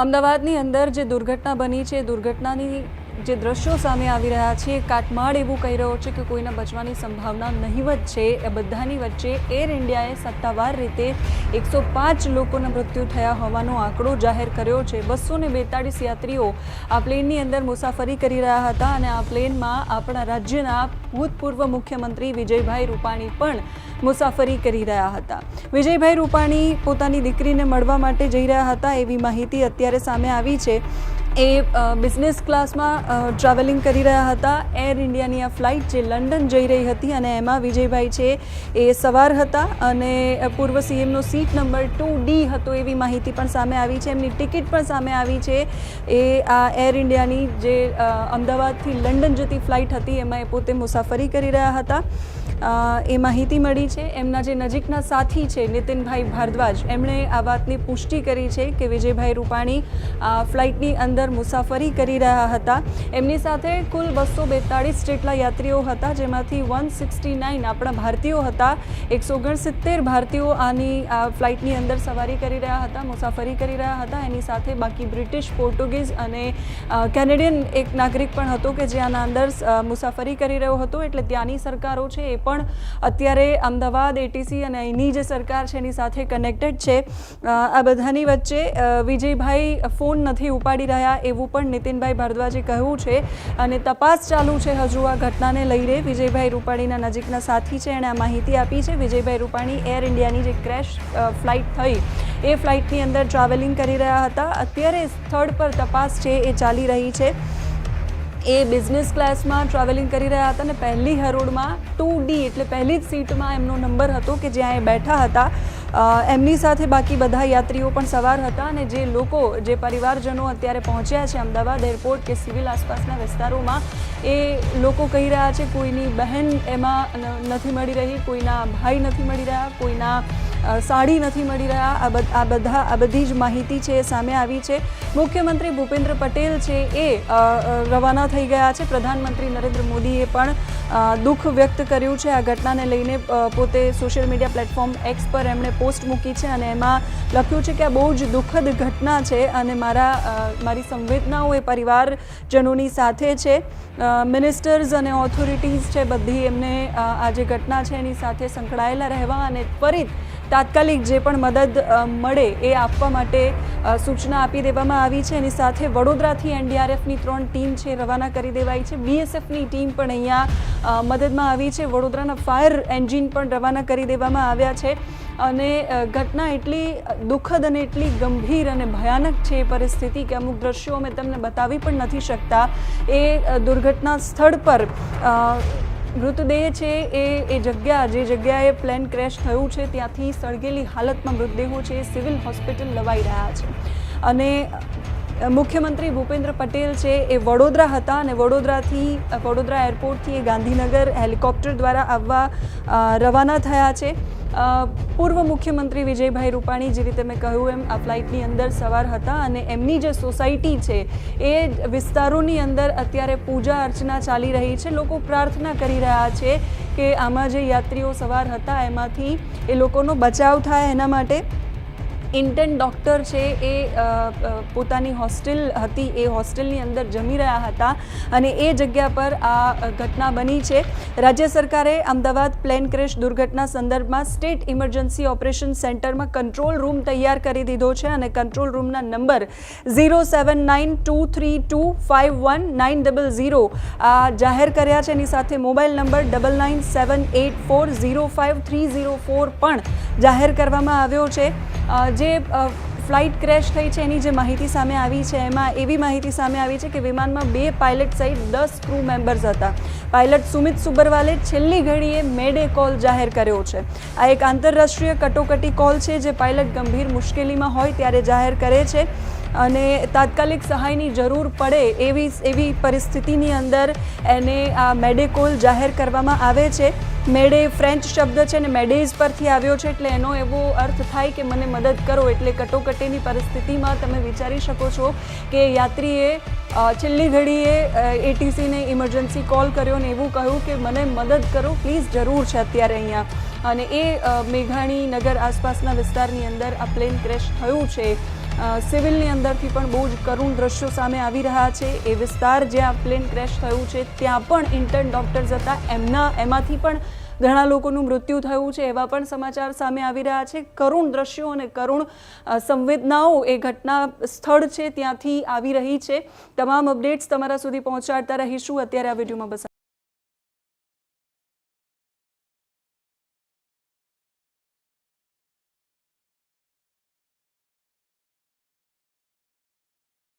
અમદાવાદની અંદર જે દુર્ઘટના બની છે દુર્ઘટનાની જે દ્રશ્યો સામે આવી રહ્યા છે કાટમાળ એવું કહી રહ્યો છે કે કોઈના બચવાની સંભાવના નહીવત છે। એ બધાની વચ્ચે એર ઇન્ડિયાએ સત્તાવાર રીતે 105 લોકોના મૃત્યુ થયા હોવાનો આંકડો જાહેર કર્યો છે। 242 યાત્રીઓ આ પ્લેનની અંદર મુસાફરી કરી રહ્યા હતા અને આ પ્લેનમાં આપણા રાજ્યના ભૂતપૂર્વ મુખ્યમંત્રી વિજયભાઈ રૂપાણી પણ મુસાફરી કરી રહ્યા હતા। વિજયભાઈ રૂપાણી પોતાની દીકરીને મળવા માટે જઈ રહ્યા હતા એવી માહિતી અત્યારે સામે આવી છે। એ બિઝનેસ ક્લાસમાં ટ્રાવેલિંગ કરી રહ્યા હતા। એર ઇન્ડિયાની આ ફ્લાઇટ જે લંડન જઈ રહી હતી અને એમાં વિજયભાઈ છે એ સવાર હતા અને પૂર્વ સીએમનો સીટ નંબર 2D હતો એવી માહિતી પણ સામે આવી છે। એમની ટિકિટ પણ સામે આવી છે। એ આ એર ઇન્ડિયાની જે અમદાવાદથી લંડન જતી ફ્લાઇટ હતી એમાં એ પોતે મુસાફરી કરી રહ્યા હતા એ માહિતી મળી છે। એમના જે નજીકના સાથી છે નીતિનભાઈ ભારદ્વાજ એમણે આ વાતની પુષ્ટિ કરી છે કે વિજયભાઈ રૂપાણી આ ફ્લાઇટની અંદર મુસાફરી કરી રહ્યા હતા। એમની સાથે કુલ 242 જેટલા યાત્રીઓ હતા જેમાંથી 169 આપણા ભારતીયો હતા। 169 ભારતીયો આની આ ફ્લાઇટની અંદર સવારી કરી રહ્યા હતા, મુસાફરી કરી રહ્યા હતા। એની સાથે બાકી બ્રિટિશ, પોર્ટુગીઝ અને કેનેડિયન એક નાગરિક પણ હતો કે જે આના અંદર મુસાફરી કરી રહ્યો હતો। એટલે ત્યાંની સરકારો છે એ પણ અત્યારે અમદાવાદ એટીસી અને અહીંની જે સરકાર છે એની સાથે કનેક્ટેડ છે। આ બધાની વચ્ચે વિજયભાઈ ફોન નથી ઉપાડી રહ્યા એવું પણ નીતિનભાઈ ભારદ્વાજે કહ્યું છે અને તપાસ ચાલુ છે હજુ આ ઘટનાને લઈને। વિજયભાઈ રૂપાણીના નજીકના સાથી છે એણે આ માહિતી આપી છે। વિજયભાઈ રૂપાણી એર ઇન્ડિયાની જે ક્રેશ ફ્લાઇટ થઈ એ ફ્લાઇટની અંદર ટ્રાવેલિંગ કરી રહ્યા હતા। અત્યારે સ્થળ પર તપાસ છે એ ચાલી રહી છે। એ બિઝનેસ ક્લાસમાં ટ્રાવેલિંગ કરી રહ્યા હતા અને પહેલી હરોળમાં 2D એટલે પહેલી જ સીટમાં એમનો નંબર હતો કે જ્યાં એ બેઠા હતા। એમની સાથે બાકી બધા યાત્રીઓ પણ સવાર હતા અને જે લોકો જે પરિવારજનો અત્યારે પહોંચ્યા છે અમદાવાદ એરપોર્ટ કે સિવિલ આસપાસના વિસ્તારોમાં એ લોકો કહી રહ્યા છે કોઈની બહેન એમાં નથી મળી રહી, કોઈના ભાઈ નથી મળી રહ્યા, કોઈના સાડી નથી મળી રહ્યા। આ બધી જ માહિતી છે એ સામે આવી છે। મુખ્યમંત્રી ભૂપેન્દ્ર પટેલ છે એ રવાના થઈ ગયા છે। પ્રધાનમંત્રી નરેન્દ્ર મોદીએ પણ દુઃખ વ્યક્ત કર્યું છે આ ઘટનાને લઈને। પોતે સોશિયલ મીડિયા પ્લેટફોર્મ એક્સ પર એમણે પોસ્ટ મૂકી છે અને એમાં લખ્યું છે કે આ બહુ જ દુઃખદ ઘટના છે અને મારી સંવેદનાઓ એ પરિવારજનોની સાથે છે। મિનિસ્ટર્સ અને ઓથોરિટીઝ છે બધી એમને આ જે ઘટના છે એની સાથે સંકળાયેલા રહેવા અને ત્વરિત તાત્કાલિક જે પણ મદદ મળે એ આપવા માટે સૂચના આપી દેવામાં આવી છે। એની સાથે વડોદરાથી એનડીઆરએફની 3 ટીમ છે રવાના કરી દેવાઈ છે। બીએસએફની ટીમ પણ અહીંયા મદદમાં આવી છે। વડોદરાના ફાયર એન્જિન પણ રવાના કરી દેવામાં આવ્યા છે અને ઘટના એટલી દુઃખદ અને એટલી ગંભીર અને ભયાનક છે એ પરિસ્થિતિ કે અમુક દ્રશ્યો અમે તમને બતાવી પણ નથી શકતા। એ દુર્ઘટના સ્થળ પર મૃતદેહ છે એ જગ્યા જે જગ્યાએ પ્લેન ક્રેશ થયું છે ત્યાંથી સળગેલી હાલતમાં મૃતદેહો છે એ સિવિલ હોસ્પિટલ લવાઈ રહ્યા છે અને મુખ્યમંત્રી ભૂપેન્દ્ર પટેલ છે એ વડોદરા હતા અને વડોદરા એરપોર્ટથી એ ગાંધીનગર હેલિકોપ્ટર દ્વારા આવવા રવાના થયા છે। પૂર્વ મુખ્યમંત્રી વિજયભાઈ રૂપાણી જે રીતે મેં કહ્યું એમ આ ફ્લાઇટની અંદર સવાર હતા અને એમની જે સોસાયટી છે એ વિસ્તારોની અંદર અત્યારે પૂજા અર્ચના ચાલી રહી છે। લોકો પ્રાર્થના કરી રહ્યા છે કે આમાં જે યાત્રીઓ સવાર હતા એમાંથી એ લોકોનો બચાવ થાય એના માટે। ઇન્ટર્ન ડૉક્ટર છે એ પોતાની હોસ્ટેલ હતી એ હોસ્ટેલની અંદર જમી રહ્યા હતા અને એ જગ્યા પર આ ઘટના બની છે। રાજ્ય સરકારે અમદાવાદ પ્લેન ક્રેશ દુર્ઘટના સંદર્ભમાં સ્ટેટ ઇમરજન્સી ઓપરેશન સેન્ટરમાં કંટ્રોલ રૂમ તૈયાર કરી દીધો છે અને કંટ્રોલ રૂમના નંબર 07923251900 આ જાહેર કર્યા છે। એની સાથે મોબાઈલ નંબર 9978405304 પણ જાહેર કરવામાં આવ્યો છે। જે ફ્લાઇટ ક્રેશ થઈ છે એની જે માહિતી સામે આવી છે એમાં એવી માહિતી સામે આવી છે કે વિમાનમાં 2 પાયલટ સહિત 10 ક્રૂ મેમ્બર્સ હતા। પાયલટ સુમિત સુબરવાલે છેલ્લી ઘડીએ મેડે કોલ જાહેર કર્યો છે। આ એક આંતરરાષ્ટ્રીય કટોકટી કોલ છે જે પાયલટ ગંભીર મુશ્કેલીમાં હોય ત્યારે જાહેર કરે છે અને તાત્કાલિક સહાયની જરૂર પડે એવી પરિસ્થિતિની અંદર એને આ મેડે કોલ જાહેર કરવામાં આવે છે। મેડે ફ્રેન્ચ શબ્દ છે ને મેડેઝ પરથી આવ્યો છે એટલે એનો એવો અર્થ થાય કે મને મદદ કરો। એટલે કટોકટીની પરિસ્થિતિમાં તમે વિચારી શકો છો કે યાત્રીએ છેલ્લી ઘડીએ એટીસીને ઇમરજન્સી કોલ કર્યો ને એવું કહ્યું કે મને મદદ કરો પ્લીઝ, જરૂર છે અત્યારે અહીંયા। અને એ મેઘાણી નગર આસપાસના વિસ્તારની અંદર આ પ્લેન ક્રેશ થયું છે। સિવિલની અંદરથી પણ બહુ જ કરુણ દ્રશ્યો સામે આવી રહ્યા છે. એ વિસ્તાર જ્યાં પ્લેન ક્રેશ થયું છે ત્યાં પણ ઇન્ટર્ન ડૉક્ટર્સ હતા, એમાંથી પણ ઘણા લોકોનું મૃત્યુ થયું છે. એવા પણ સમાચાર સામે આવી રહ્યા છે. કરુણ દ્રશ્યો અને કરુણ સંવેદનાઓ એ ઘટના સ્થળ છે ત્યાંથી આવી રહી છે. તમામ અપડેટ્સ તમારા સુધી પહોંચાડતા રહીશું. અત્યારે આ વિડીયોમાં બસ